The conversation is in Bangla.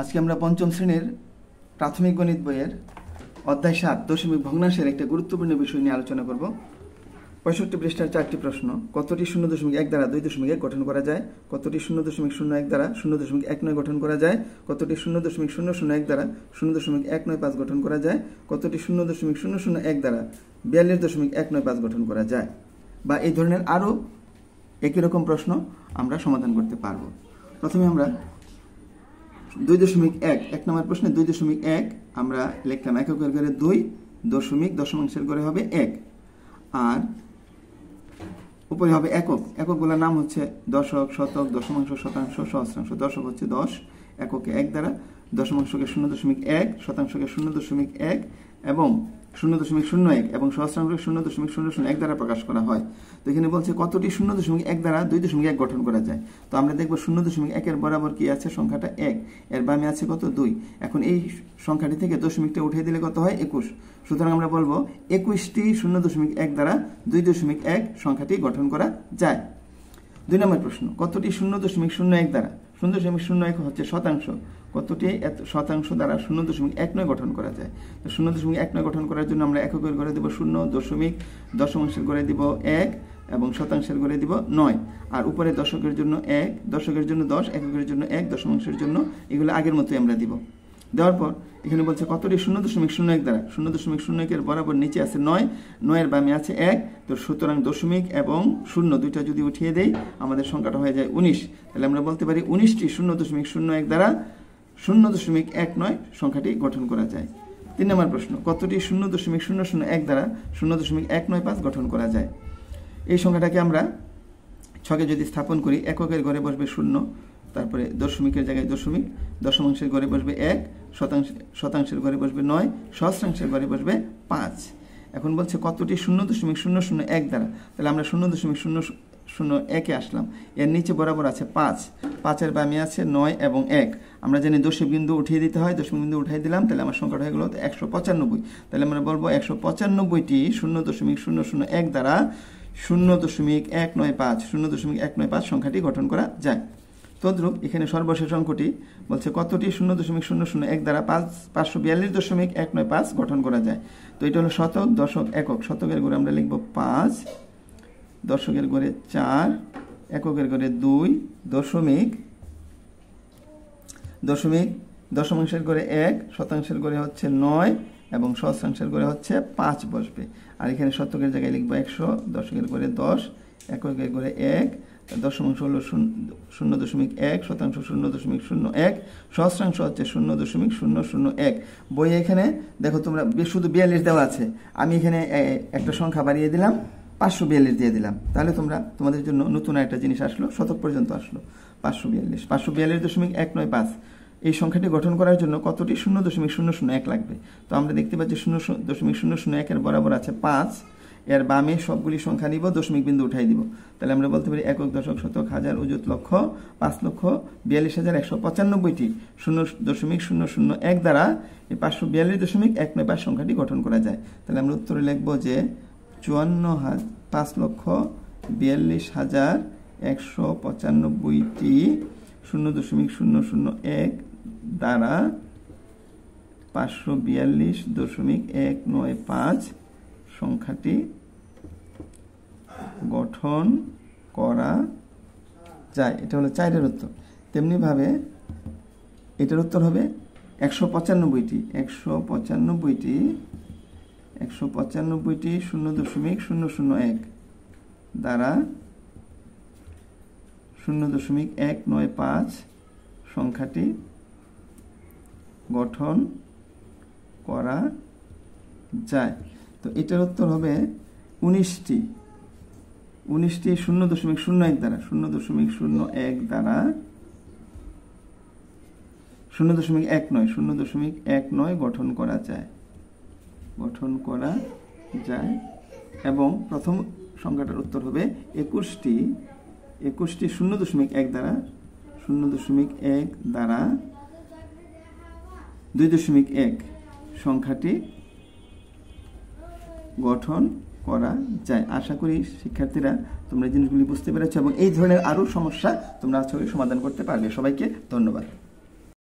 আজকে আমরা পঞ্চম শ্রেণীর প্রাথমিক গণিত বইয়ের অধ্যায় ৭ দশমিক ভগ্নাংশের একটা গুরুত্বপূর্ণ বিষয় নিয়ে আলোচনা করব। ৬৫ পৃষ্ঠার ৪টি প্রশ্ন। কতটি 0.1 দ্বারা 2.1 গঠন করা যায়? কতটি 0.01 দ্বারা 0.19 গঠন করা যায়? কতটি 0.001 দ্বারা 0.195 গঠন করা যায়? কতটি 0.001 দ্বারা 42.195 গঠন করা যায়? বা এই ধরনের আরও একই রকম প্রশ্ন আমরা সমাধান করতে পারব। প্রথমে আমরা 2.1 এক নম্বর প্রশ্নে 2.1 আমরা লিখলাম এককের ঘরে 2, দশমিক দশমাংশের ঘরে হবে 1, আর উপরে হবে একক। এককগুলোর নাম হচ্ছে দশক, শতক, দশমাংশ, শতাংশ, সহস্রাংশ। দশক হচ্ছে 10, এককে 1 দ্বারা, দশমাংশকে 0.1, শতাংশকে 0.1 এবং 0.01 এবং সহস্রাংশকে 0.001 দ্বারা প্রকাশ করা হয়। তো এখানে বলছে কতটি 0.1 দ্বারা 2.1 গঠন করা যায়। তো আমরা দেখব 0.1 এর বরাবর কি আছে? সংখ্যাটা 1, এর বামে আছে কত? 2। এখন এই সংখ্যাটি থেকে দশমিকটা উঠিয়ে দিলে কত হয়? 21। সুতরাং আমরা বলবো 21টি 0.1 দ্বারা 2.1 সংখ্যাটি গঠন করা যায়। 2 নম্বর প্রশ্ন, কতটি 0.01 দ্বারা 0.01 হচ্ছে শতাংশ, কতটি শতাংশ দ্বারা 0.19 গঠন করা যায়? তো 0.19 গঠন করার জন্য আমরা এককের ঘরে দেব 0, দশমিক দশমাংশের ঘরে দিব 1 এবং শতাংশের ঘরে দিব 9, আর উপরে দশকের জন্য 1, দশকের জন্য 10, এককের জন্য 1, দশমাংশের জন্য এগুলো আগের মতোই আমরা দিব। দেওয়ার পর এখানে বলছে কতটি 0.01 দ্বারা 0.01 এর বরাবর নিচে আছে 9, 9 এর বামে আছে 1। তো সুতরাং দশমিক এবং শূন্য দুইটা যদি উঠিয়ে দেই আমাদের সংখ্যাটা হয়ে যায় 19। তাহলে আমরা বলতে পারি 19টি 0.01 দ্বারা 0.19 সংখ্যাটি গঠন করা যায়। 3 নম্বর প্রশ্ন, কতটি 0.001 দ্বারা 0.195 গঠন করা যায়? এই সংখ্যাটাকে আমরা ছকে যদি স্থাপন করি, এককের ঘরে বসবে 0, তারপরে দশমিকের জায়গায় দশমিক, দশমাংশের ঘরে বসবে 1, শতাংশের ঘরে বসবে 9, সহস্রাংশের ঘরে বসবে 5। এখন বলছে কতটি 0.001 দ্বারা, তাহলে আমরা 0.001 আসলাম, এর নিচে বরাবর আছে 5, 5-এর বামে আছে 9 এবং 1। আমরা জানি দশমিক বিন্দু উঠিয়ে দিতে হয়, দশমিক বিন্দু উঠিয়ে দিলাম, তাহলে আমার সংখ্যাটা হয়ে গেল 195। তাহলে আমরা বলবো 195টি 0.001 দ্বারা 0.195 সংখ্যাটি গঠন করা যায়। তদ্রূপ এখানে সর্বশেষ অঙ্কটি বলছে কতটি 0.001 দ্বারা 542.195 গঠন করা যায়। তো এটা হলো শতক, দশক, একক। শতকের ঘরে আমরা লিখব 5, দশকের ঘরে 4, এককের ঘরে 2, দশমিক দশমাংশের ঘরে 1, শতাংশের ঘরে হচ্ছে 9 এবং সহস্রাংশের ঘরে হচ্ছে 5 বসবে। আর এখানে শতকের জায়গায় লিখব 100, দশকের ঘরে 10, এককের ঘরে 1, দশমাংশ হলো 0.1, শতাংশ 0.01, সহস্রাংশ হচ্ছে 0.001। বইয়ে এখানে দেখো তোমরা শুধু 42 দেওয়া আছে, আমি এখানে একটা সংখ্যা বাড়িয়ে দিলাম, 542 দিয়ে দিলাম। তাহলে তোমাদের জন্য নতুন একটা জিনিস আসলো, শতক পর্যন্ত আসলো 542, 542.195। এই সংখ্যাটি গঠন করার জন্য কতটি 0.001 লাগবে? তো আমরা দেখতে পাচ্ছি 0.001 এর বরাবর আছে 5, এর বামে সবগুলি সংখ্যা নিব, দশমিক বিন্দু উঠাই দিব। তাহলে আমরা বলতে পারি একক, দশক, শতক, হাজার, অযুত, লক্ষ, 5,42,195টি 0.001 দ্বারা এই 542.195 সংখ্যাটি গঠন করা যায়। তাহলে আমরা উত্তরে লিখব যে 542,195টি 0.001 দ্বারা 542.195 সংখ্যাটি গঠন করা যায়। এটা হলো 4-এর উত্তর। তেমনিভাবে এটার উত্তর হবে 195টি 0.001 দ্বারা 0.195 সংখ্যাটি গঠন করা যায়। তো এটার উত্তর হবে 19টি 0.01 দ্বারা 0.19 গঠন করা যায় এবং প্রথম সংখ্যাটার উত্তর হবে 21টি 0.1 দ্বারা 2.1 সংখ্যাটি গঠন করা যায়। আশা করি শিক্ষার্থীরা তোমরা জিনিসগুলি বুঝতে পেরেছো এবং এই ধরনের আরো সমস্যা তোমরা আশা করি সমাধান করতে পারবে। সবাইকে ধন্যবাদ।